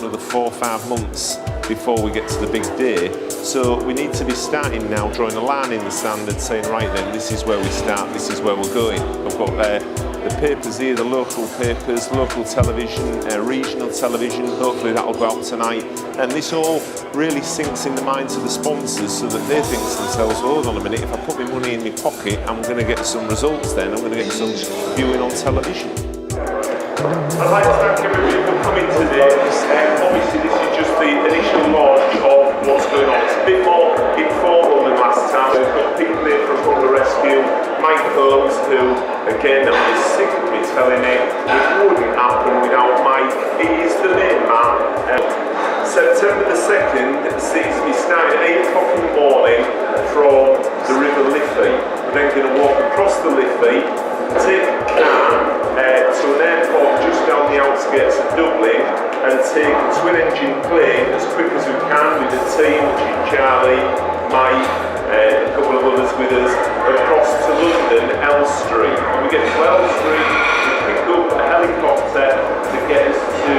another 4 or 5 months before we get to the big day. So we need to be starting now, drawing a line in the sand and saying, right then, this is where we start, this is where we're going. I've got the papers here, the local papers, local television, regional television, hopefully that'll go out tonight. And this all really sinks in the minds of the sponsors so that they think to themselves, hold on a minute, if I put my money in my pocket, I'm going to get some results then, I'm going to get some viewing on television. I'd like to thank everybody for coming today. Obviously this is just the initial launch of what's going on. It's a bit more informal than last time. We've got people here from Hunger Rescue, Mike Holmes, who again I'm sick of me telling it wouldn't happen without Mike. He is the main man. September the 2nd sees me starting at 8 o'clock in the morning from the River Liffey. We're then going to walk across the Liffey, take a car to an airport just down the outskirts of Dublin and take a twin-engine plane as quick as we can with the team, which is Charlie, Mike, a couple of others with us, across to London, Elstree. When we get to Elstree, we pick up a helicopter to get us to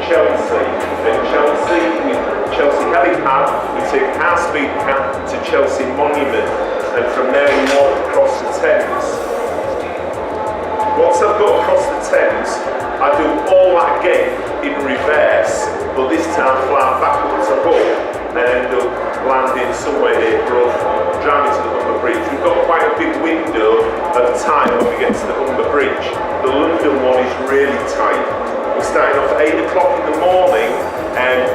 Chelsea. Then Chelsea, with Chelsea helipad, we take a high-speed cab to Chelsea Monument, and from there we walk across the Thames. Once I've got across the Thames, I do all that again in reverse, but this time fly backwards I go and end up landing somewhere here, driving to the Humber Bridge. We've got quite a big window of time when we get to the Humber Bridge. The London one is really tight. We're starting off at 8 o'clock in the morning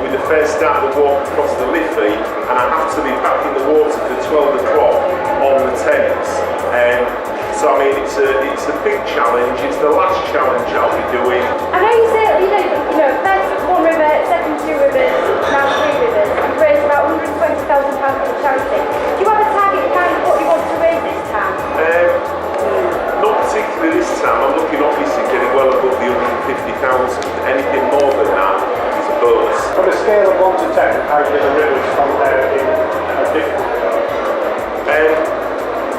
with the first start of the walk across the Liffey, and I have to be back in the water for 12 o'clock on the Thames. So I mean, it's a big challenge. It's the last challenge I'll be doing. I know you say, first 1 river, second 2 rivers, now 3 rivers. You've raised about £120,000 for charity. Do you have a target kind of what you want to raise this time? Not particularly this time. I'm looking obviously getting well above the 150,000. Anything more than that is a bonus. From a scale of 1 to 10, how do the rivers compare in a different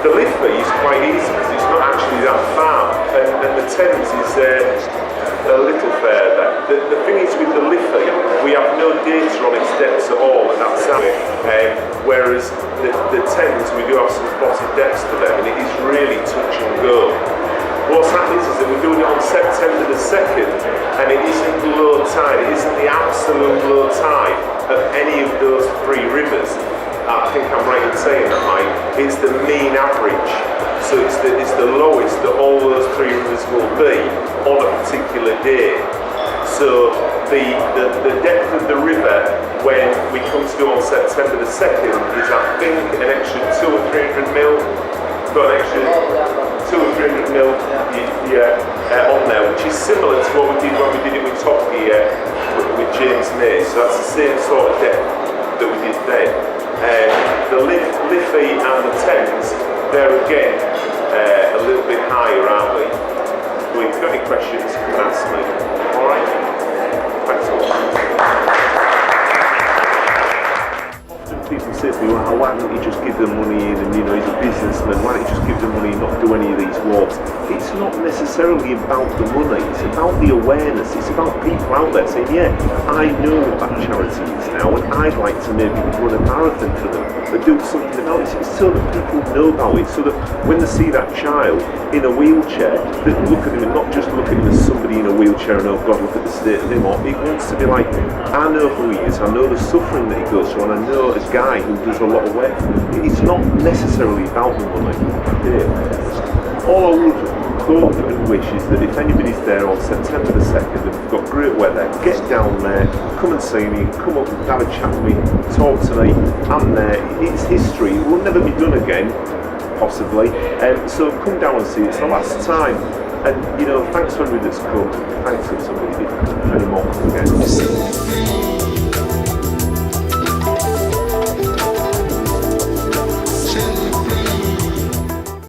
The Liffey is quite easy because it's not actually that far, and the Thames is a little further. The thing is with the Liffey, we have no data on its depths at all at that side, whereas the Thames, we do have some plotted depths to them, and it is really touch and go. What's happened is that we're doing it on September the 2nd, and it isn't low tide, it isn't the absolute low tide of any of those 3 rivers. I think I'm right in saying that, Mike. It's the mean average, so it's the lowest that all those 3 rivers will be on a particular day. So the depth of the river when we come to go on September the 2nd is, I think, an extra 200 or 300 mil. Got an extra 200 or 300 mil on there, which is similar to what we did when we did it with Top Gear with James May. So that's the same sort of depth that we did then. The Liffey and the Thames, they're again a little bit higher, aren't we? Well, if you've got any questions, you can ask me. Alright? Thanks a lot. People say to me, well, why don't you just give them money in, and he's a businessman, why don't you just give them money and not do any of these walks? It's not necessarily about the money, it's about the awareness, it's about people out there saying, yeah, I know what that charity is now, and I'd like to maybe run a marathon for them, but do something about it, so that people know about it, so that when they see that child in a wheelchair, they look at him and not just look at him as somebody in a wheelchair and, oh God, look at the state of him, or it wants to be like, I know who he is, I know the suffering that he goes through, and I know as guy who does a lot of work. It's not necessarily about the money. Yeah. All I would hope and wish is that if anybody's there on September the 2nd and we've got great weather, get down there, come and see me, come up and have a chat with me, talk to me. I'm there. It's history. It will never be done again, possibly. So come down and see. It's the last time. And thanks for everybody that's come. Thanks if somebody did. Any more again.